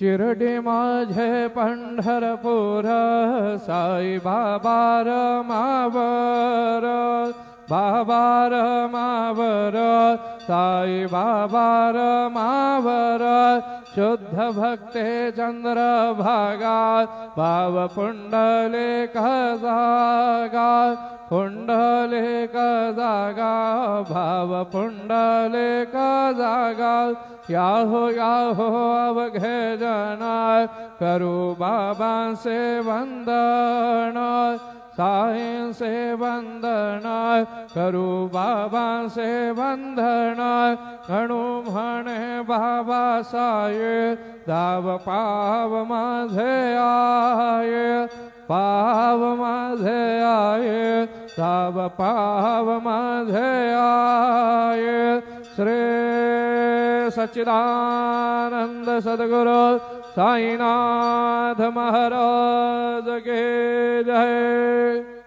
शिर्डी माझे पंढरपूर साई बाबा रमावर बाबा रमावर साई बाबा रमावर शुद्ध भक्ते चंद्रभागा भाव पुंडलिक जागा पुंडलिक जागा भाव पुंडलिक जागा याहो अवघे जना करू बाबा से वंदन साईं से वंदन करू बाबा से वंदन गणू म्हणे बाबा साये दाव पाव माझे आये पाव माझे आये दाव पाव माझे आये श्री सच्चिदानंद सद्गुरु साईनाथ महाराज के जय।